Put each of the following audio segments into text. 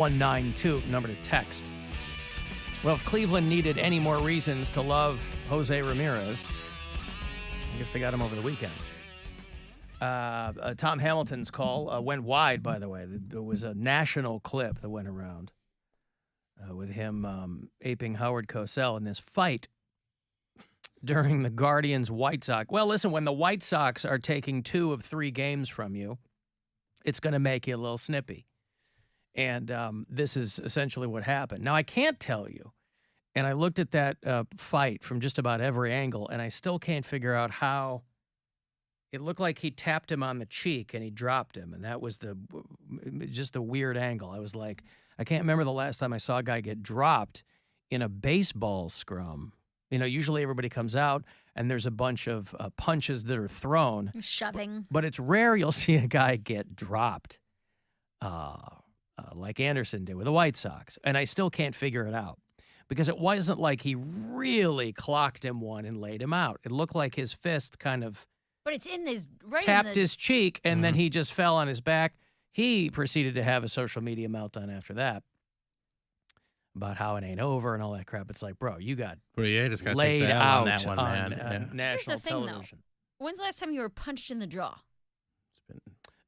192, number to text. Well, if Cleveland needed any more reasons to love Jose Ramirez, I guess they got him over the weekend. Tom Hamilton's call went wide, by the way. There was a national clip that went around with him aping Howard Cosell in this fight during the Guardians-White Sox. Well, listen, when the White Sox are taking 2 of 3 games from you, it's going to make you a little snippy. And this is essentially what happened. Now, I can't tell you, and I looked at that fight from just about every angle, and I still can't figure out how it looked like he tapped him on the cheek and he dropped him, and that was just a weird angle. I was like, I can't remember the last time I saw a guy get dropped in a baseball scrum. You know, usually everybody comes out and there's a bunch of punches that are thrown. Shoving. But it's rare you'll see a guy get dropped. Like Anderson did with the White Sox. And I still can't figure it out because it wasn't like he really clocked him one and laid him out. It looked like his fist kind of but it's in his tapped his cheek, and then he just fell on his back. He proceeded to have a social media meltdown after that about how it ain't over and all that crap. It's like, bro, you got just laid take out on that one, man. National Here's the thing, television. Though. When's the last time you were punched in the jaw?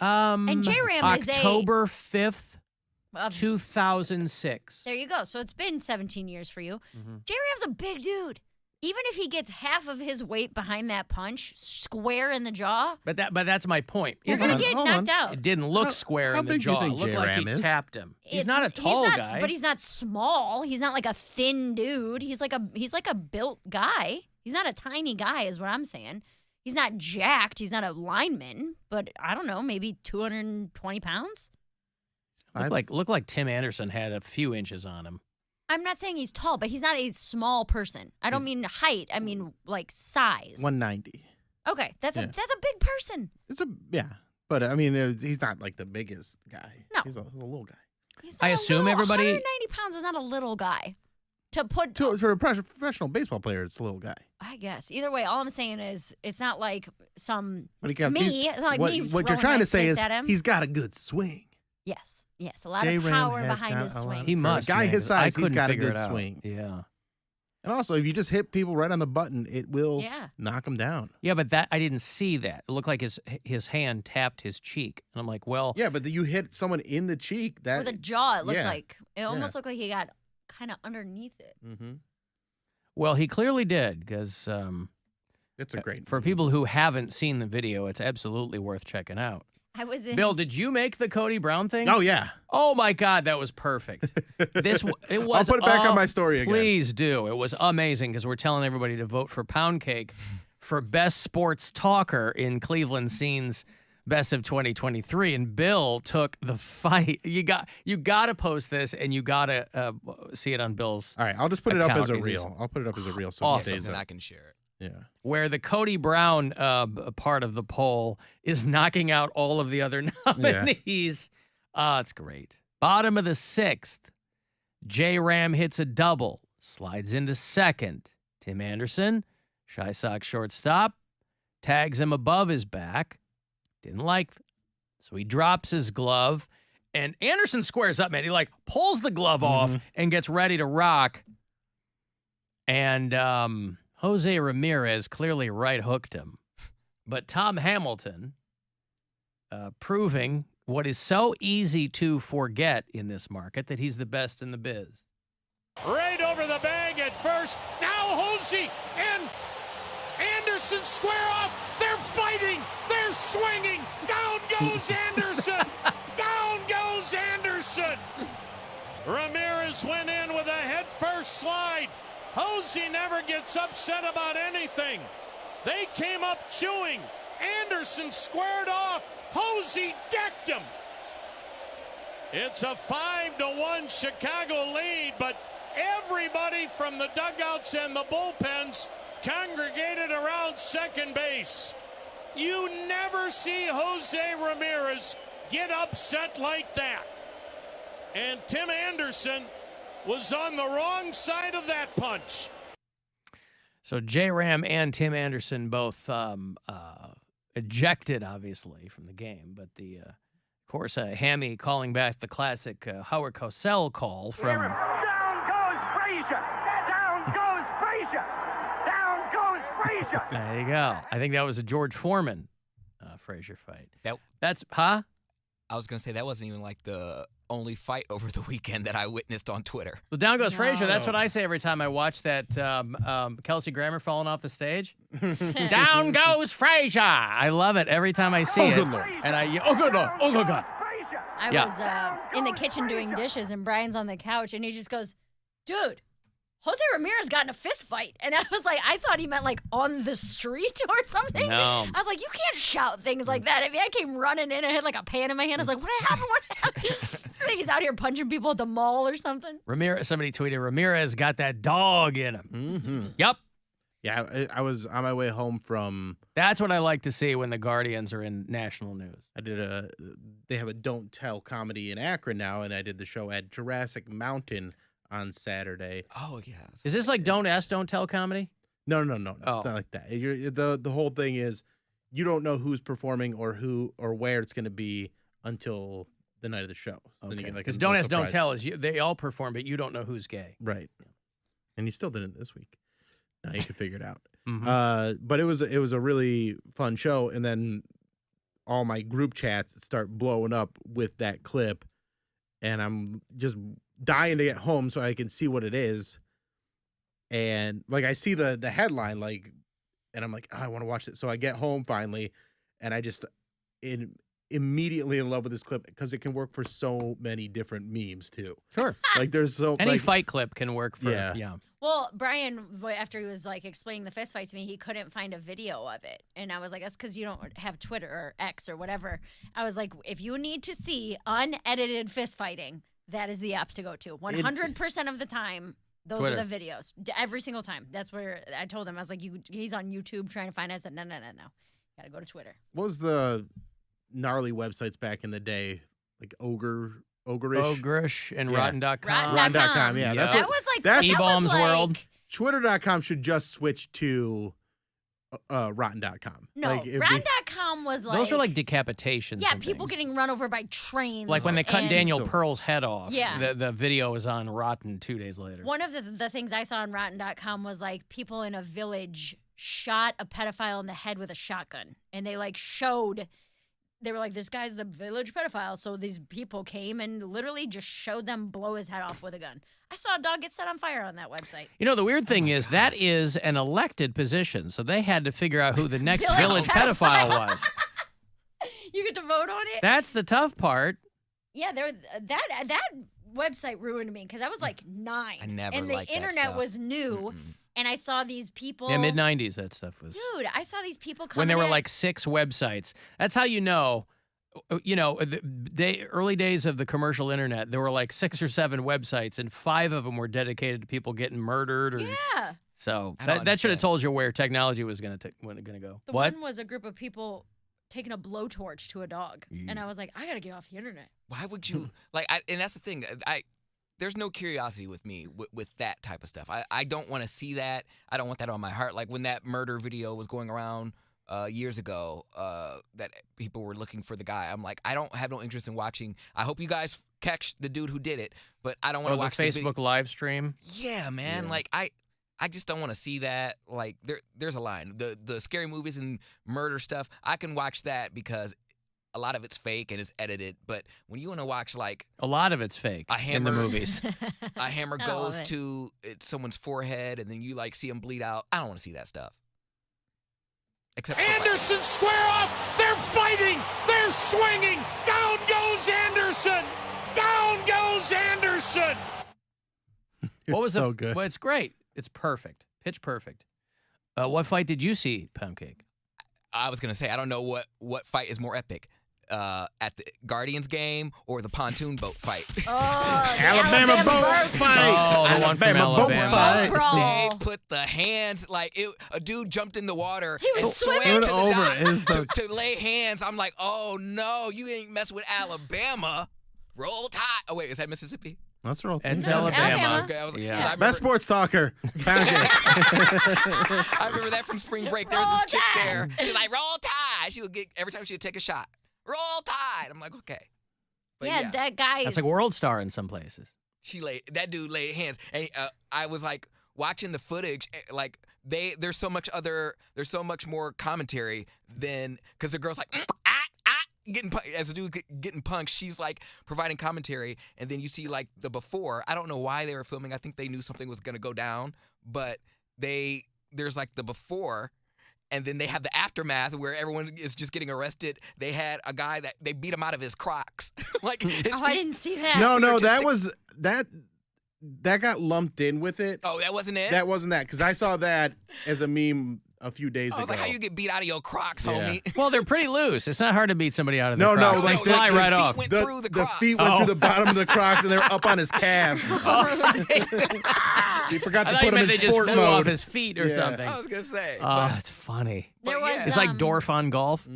And J-Ram is October 5th, 2006. There you go. So it's been 17 years for you. J-Ram's a big dude. Even if he gets half of his weight behind that punch, square in the jaw. But that's my point. You're going to get knocked out. It didn't look square in the jaw. It looked like he tapped him. He's not a tall guy. But he's not small. He's not like a thin dude. He's like a built guy. He's not a tiny guy is what I'm saying. He's not jacked. He's not a lineman. But I don't know, maybe 220 pounds? Looked like Tim Anderson had a few inches on him. I'm not saying he's tall, but he's not a small person. I don't mean height. I mean like size. 190. Okay, that's a big person. But I mean, he's not like the biggest guy. No, he's a little guy. I assume everybody 190 pounds is not a little guy. For a professional baseball player, it's a little guy. I guess. Either way, all I'm saying is it's not like it's not like me. What you're trying to say is he's got a good swing. Yes, a lot of power behind his swing. He must. For a guy his size, he's got a good swing. Yeah. And also, if you just hit people right on the button, it will knock them down. Yeah, but I didn't see that. It looked like his hand tapped his cheek. And I'm like, well. Yeah, but you hit someone in the cheek. Or the jaw, it looked like. It almost looked like he got kind of underneath it. Mm-hmm. Well, he clearly did because it's a great for people who haven't seen the video, it's absolutely worth checking out. Bill, did you make the Cody Brown thing? Oh, yeah. Oh, my God, that was perfect. It was. I'll put it back on my story again. Please do. It was amazing because we're telling everybody to vote for Poundcake for Best Sports Talker in Cleveland Scene's Best of 2023. And Bill took the fight. You got to post this, and you got to see it on Bill's. All right, I'll just put it up as a reel. I'll put it up as a reel so awesome. And I can share it. Yeah. Where the Cody Brown part of the poll is knocking out all of the other nominees. It's great. Bottom of the 6th, J-Ram hits a double, slides into second. Tim Anderson, Shy Sox shortstop, tags him above his back. Didn't like it. So he drops his glove, and Anderson squares up, man. He pulls the glove off and gets ready to rock. And Jose Ramirez clearly right hooked him. But Tom Hamilton, proving what is so easy to forget in this market, that he's the best in the biz. Right over the bag at first. Now Jose and Anderson square off. They're fighting. They're swinging. Down goes Anderson. Down goes Anderson. Ramirez went in with a head-first slide. Jose never gets upset about anything. They came up chewing. Anderson squared off. Jose decked him. It's a 5-1 Chicago lead, but everybody from the dugouts and the bullpens congregated around second base. You never see Jose Ramirez get upset like that. And Tim Anderson was on the wrong side of that punch. So J-Ram and Tim Anderson both ejected, obviously, from the game. But the Of course, Hammy calling back the classic Howard Cosell call from... Down goes Frazier! Down goes Frazier! Down goes Frazier! There you go. I think that was a George Foreman Frazier fight. That's... I was going to say that wasn't even like the only fight over the weekend that I witnessed on Twitter. Well, down goes Frazier. That's what I say every time I watch that Kelsey Grammer falling off the stage. Down goes Frazier. I love it every time I see it. Good Lord. And oh, good Lord. Oh, good God. I was in the kitchen doing dishes, and Brian's on the couch, and he just goes, dude, Jose Ramirez got in a fist fight. And I was like, I thought he meant like on the street or something. No. I was like, you can't shout things like that. I mean, I came running in and had like a pan in my hand. I was like, what happened? What happened? I think he's out here punching people at the mall or something. Somebody tweeted, Ramirez got that dog in him. Mm-hmm. Yep. Yeah, I was on my way home from... That's what I like to see when the Guardians are in national news. They have a Don't Tell comedy in Akron now, and I did the show at Jurassic Mountain on Saturday. Oh, yeah. Is this like Don't Ask, Don't Tell comedy? No. Oh. It's not like that. The whole thing is you don't know who's performing or who or where it's going to be until the night of the show. So Okay. then you get like Because a Don't Ask, surprise. Don't Tell is they all perform, but you don't know who's gay. Right. And you still didn't this week. Now you can figure it out. Mhm. But it was a really fun show, and then all my group chats start blowing up with that clip, and I'm just dying to get home so I can see what it is. And like I see the headline, like, and I'm like, oh, I want to watch it. So I get home finally, and I just immediately in love with this clip because it can work for so many different memes too. Sure. Like there's so Any like, fight clip can work for Yeah. Well, Brian, after he was like explaining the fist fight to me, he couldn't find a video of it. And I was like, that's because you don't have Twitter or X or whatever. I was like, if you need to see unedited fist fighting, that is the app to go to. 100% of the time, those Twitter. are the videos. Every single time. That's where I told him. I was like, he's on YouTube trying to find us. I said, no. Got to go to Twitter. What was the gnarly websites back in the day? Like Ogreish? Ogrish and Yeah. Rotten.com. Rotten.com, yeah. Yeah. That's That what, was like that's- that was E-Bombs like, World. Twitter.com should just switch to Rotten.com. No, Like, it'd be- Rotten.com was like Those are like decapitations. yeah, and people things. getting run over by trains. Like when they cut and Daniel Still- Pearl's head off. Yeah. The video was on Rotten 2 days later. One of the things I saw on Rotten.com was like people in a village shot a pedophile in the head with a shotgun, and they like showed. They were like, this guy's the village pedophile. So these people came and literally just showed them blow his head off with a gun. I saw a dog get set on fire on that website. You know, the weird thing is that is an elected position, so they had to figure out who the next Village village pedophile was. You get to vote on it? That's the tough part. Yeah, that website ruined me because I was like 9. I never and the liked that internet stuff. was new. And I saw these people. Yeah, mid-90s that stuff was. Dude, I saw these people coming When there were at- like 6 websites. That's how you know, early days of the commercial internet, there were like 6 or 7 websites, and 5 of them were dedicated to people getting murdered. Or, Yeah. So I don't that should have understand. told you where technology was going to go. The What? one was a group of people taking a blowtorch to a dog. And I was like, I got to get off the internet. Why would you like? And that's the thing. There's no curiosity with me with that type of stuff. I don't want to see that. I don't want that on my heart. Like when that murder video was going around years ago, that people were looking for the guy. I'm like, I don't have no interest in watching. I hope you guys catch the dude who did it, but I don't want to the watch Facebook live stream. Yeah, man. Yeah. Like I just don't want to see that. Like there's a line. The scary movies and murder stuff, I can watch that because a lot of it's fake and it's edited. But when you want to watch like A lot of it's fake A in the hammer. movies. a hammer I love goes it. to someone's forehead and then you like see him bleed out, I don't want to see that stuff. Except for, like, Anderson square off. They're fighting. They're swinging. Down goes Anderson. Down goes Anderson. It's so good. Well, it's great. It's perfect. Pitch perfect. What fight did you see, Poundcake? I was gonna say I don't know what fight is more epic. At the Guardians game or the pontoon boat fight. Oh, the Alabama boat fight. Oh, the one from Alabama boat Alabama. fight. Brawl. They put the hands like a dude jumped in the water He was and swam swimming. to the Over guy is the- to lay hands. I'm like, oh no, you ain't mess with Alabama. Roll Tide. Oh wait, is that Mississippi? That's real. It's No, Alabama. Alabama. Okay, I was, Yeah. 'cause I remember, Best sports talker. Poundcake. I remember that from spring break. There was this Roll chick Tide. there. She's like, roll Tide. She would get every time she would take a shot. Roll Tide. I'm like, okay. But yeah, that guy That's is like World Star in some places. that dude laid hands, and I was like watching the footage, like there's so much more commentary than because the girl's like as a dude getting punched, she's like providing commentary, and then you see like the before. I don't know why they were filming. I think they knew something was gonna go down, but there's like the before. And then they have the aftermath where everyone is just getting arrested. They had a guy that they beat him out of his Crocs. Like his feet, I didn't see that. No, that got lumped in with it. Oh, that wasn't it? That wasn't that because I saw that as a meme a few days I was ago. like, how you get beat out of your Crocs, Yeah. homie? Well, they're pretty loose. It's not hard to beat somebody out of their No, Crocs. like they fly the right feet off. went through the Crocs. feet went through the bottom of the Crocs and they're up on his calves. He forgot I to thought put you him meant in they just sport flew off mode. his feet or Yeah. something. I was gonna say. Oh, it's funny. There was, It's like Dorf on golf.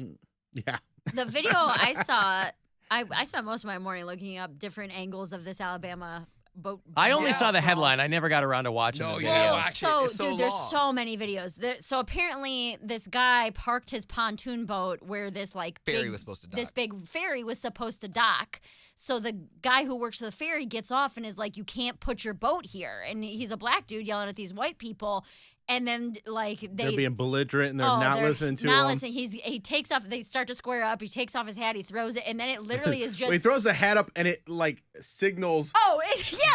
Yeah. The video I saw, I spent most of my morning looking up different angles of this Alabama boat. I only Yeah, saw the brawl. headline. I never got around to watching No, the you video. didn't watch it. So, It's so dude, there's long. so many videos. So apparently, this guy parked his pontoon boat where this Ferry was supposed to dock. This big ferry was supposed to dock. So the guy who works for the ferry gets off and is like, "You can't put your boat here." And he's a black dude yelling at these white people. And then They're being belligerent and they're not listening to not him. listening. He takes off. They start to square up. He takes off his hat. He throws it, and then it literally is just. Well, he throws the hat up and it like signals. Oh,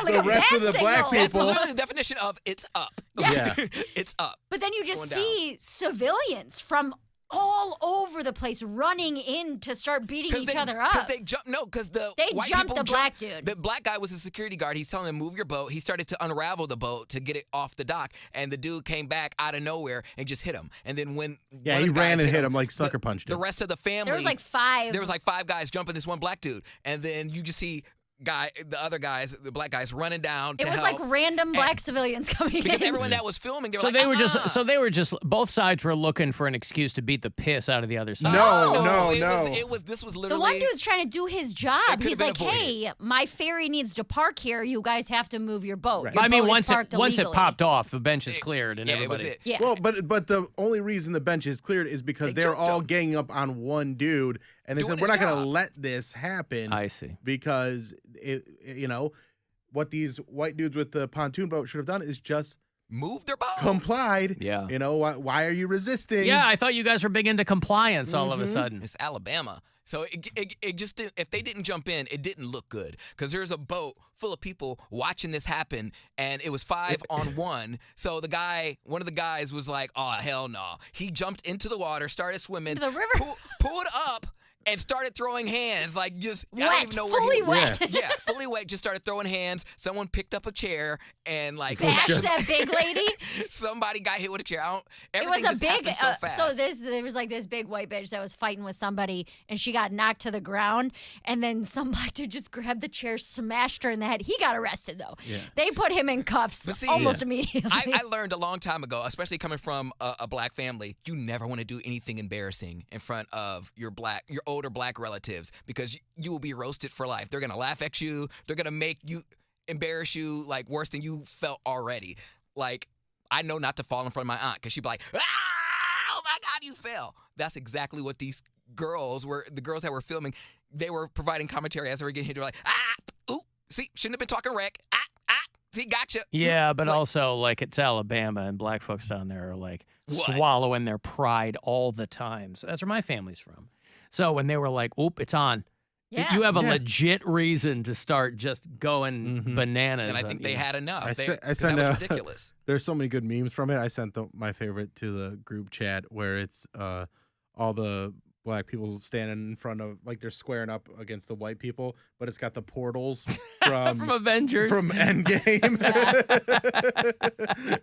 like the a rest bat of the black signal. That's people. literally the definition of it's up. Yeah. It's up. But then you just Going down. see civilians from all over the place running in to start beating each other up. Because they jumped. No, because the They white jumped people the black dude. The black guy was a security guard. He's telling him move your boat. He started to unravel the boat to get it off the dock, and the dude came back out of nowhere and just hit him. And then when Yeah, one he of the guys ran and hit him like sucker the, punched the him. rest of the family. There was like five. There was like 5 guys jumping this one black dude, and then you just see the other guys, the black guys, running down. It to was help. like random black civilians coming Because in. everyone that was filming, they were So like, they were just both sides were looking for an excuse to beat the piss out of the other side. No. This was The literally. one dude's trying to do his job. could've He's been like, avoided. "Hey, my ferry needs to park here. You guys have to move your boat." Right. Your I mean, boat is once parked illegally." popped off, the bench is cleared, and yeah, everybody. it was it. Yeah. Well, but the only reason the bench is cleared is because They they're jumped all him. ganging up on one dude, and they Doing said we're his not going to job." let this happen. I see. Because what these white dudes with the pontoon boat should have done is just Move their boat. complied. Yeah. Why are you resisting? Yeah, I thought you guys were big into compliance all of a sudden. It's Alabama. So it just didn't, if they didn't jump in, it didn't look good because there's a boat full of people watching this happen, and it was 5 on 1. So one of the guys was like, "Oh hell no!" He jumped into the water, started swimming, The river. pulled up, and started throwing hands like just I Wet, don't even know where fully he wet. Yeah, fully wet. Just started throwing hands. Someone picked up a chair and like Bash smashed that big lady. Somebody got hit with a chair. It Everything was a just big. happened so fast. There was like this big white bitch that was fighting with somebody, and she got knocked to the ground. And then some black dude just grabbed the chair, smashed her in the head. He got arrested though. Yeah. They put him in cuffs But see, almost immediately. I learned a long time ago, especially coming from a black family, you never want to do anything embarrassing in front of your older black relatives because you will be roasted for life. They're gonna laugh at you. They're gonna make you embarrass you like worse than you felt already. Like I know not to fall in front of my aunt because she'd be like, "Ah, oh my God, you fell." That's exactly what these girls were. The girls that were filming, they were providing commentary as they were getting hit. They're like, "Ooh, see, shouldn't have been talking wreck. See, gotcha." Yeah, but also like it's Alabama, and black folks down there are like What? swallowing their pride all the time. So that's where my family's from. So when they were like, "Oop, it's on," Yeah. you have a Yeah. legit reason to start just going bananas. And I think they had enough. I They- sent 'cause that was a- ridiculous. There's so many good memes from it. I sent my favorite to the group chat where it's all the black people standing in front of, like they're squaring up against the white people, but it's got the portals from Avengers. from Endgame.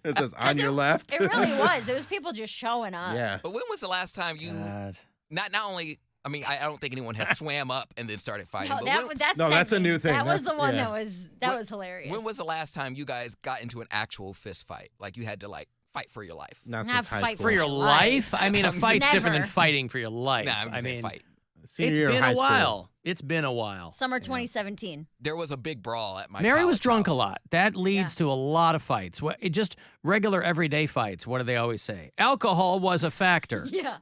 It says on your left. It really was. It was people just showing up. Yeah. But when was the last time you God. not only? I mean, I don't think anyone has swam up and then started fighting. No, but that's No, that's a new thing. That was That's- the one yeah. that was hilarious. when was the last time you guys got into an actual fist fight? Like you had to like fight for your life? Not Not since high fight school. For your life? I mean, a fight's different than Never. fighting for your life. Nah, I'm just I saying mean, fight. Senior it's year of been high a school. while. It's been a while. Summer 2017. There was a big brawl at my. Mary was college drunk a house. lot. That leads to a lot of fights. Just regular everyday fights. What do they always say? Alcohol was a factor. Yeah.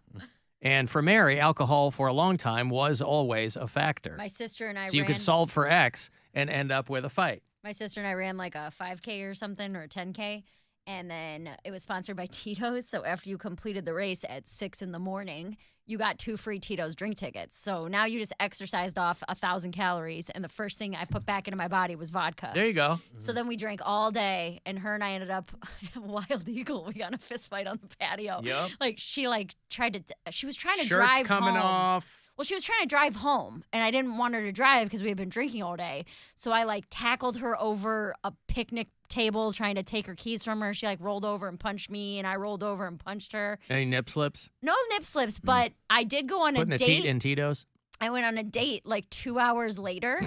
And for Mary, alcohol for a long time was always a factor. My sister and I So you could solve for X and end up with a fight. My sister and I ran like a 5K or something, or a 10K. And then it was sponsored by Tito's. So after you completed the race at 6 a.m, you got 2 free Tito's drink tickets. So now you just exercised off 1,000 calories. And the first thing I put back into my body was vodka. There you go. So then we drank all day. And her and I ended up Wild Eagle. We got in a fist fight on the patio. Yep. Like she tried to, she was trying to Shirt's drive coming home. off. Well, she was trying to drive home, and I didn't want her to drive because we had been drinking all day. So I, like, tackled her over a picnic table trying to take her keys from her. She, like, rolled over and punched me, and I rolled over and punched her. Any nip slips? No nip slips, but I did go on Putting a the date. teat in Tito's? I went on a date, like, 2 hours later.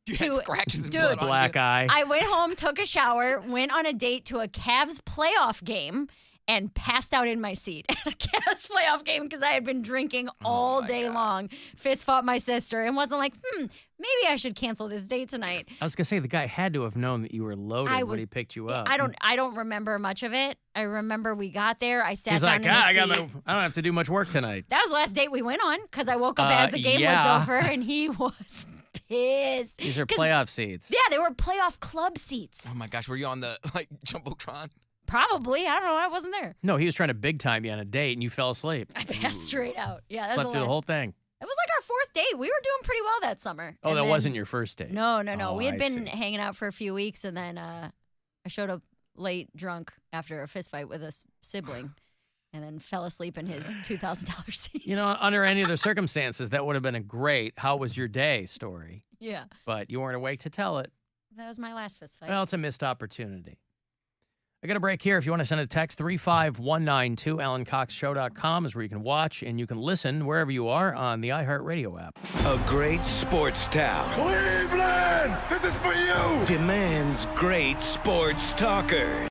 You had scratches and dude, blood on Black you. eye. I went home, took a shower, went on a date to a Cavs playoff game, and passed out in my seat at a Cavs playoff game because I had been drinking all day long. Fist fought my sister and wasn't like, maybe I should cancel this date tonight. I was going to say, the guy had to have known that you were loaded when he picked you up. I don't remember much of it. I remember we got there. I sat He's down like, in the seat. I don't have to do much work tonight. That was the last date we went on because I woke up as the game yeah. was over and he was pissed. These are 'Cause- playoff seats. Yeah, they were playoff club seats. Oh my gosh, were you on the like Jumbotron? Probably. I don't know. I wasn't there. No, he was trying to big time you on a date and you fell asleep. I passed straight out. Yeah, that's Slept the through the last. whole thing. It was like our 4th date. We were doing pretty well that summer. Oh, And that then- wasn't your first date. No. Oh, We had I been see. hanging out for a few weeks, and then I showed up late, drunk, after a fist fight with a sibling, and then fell asleep in his $2,000 seat. You know, under any other circumstances, that would have been a great "How was your day?" story. Yeah, But you weren't awake to tell it. that was my last fist fight. Well, it's a missed opportunity. I got a break here. If you want to send a text, 35192, AlanCoxShow.com is where you can watch and you can listen wherever you are on the iHeartRadio app. A great sports town Cleveland, this is for you. demands great sports talkers.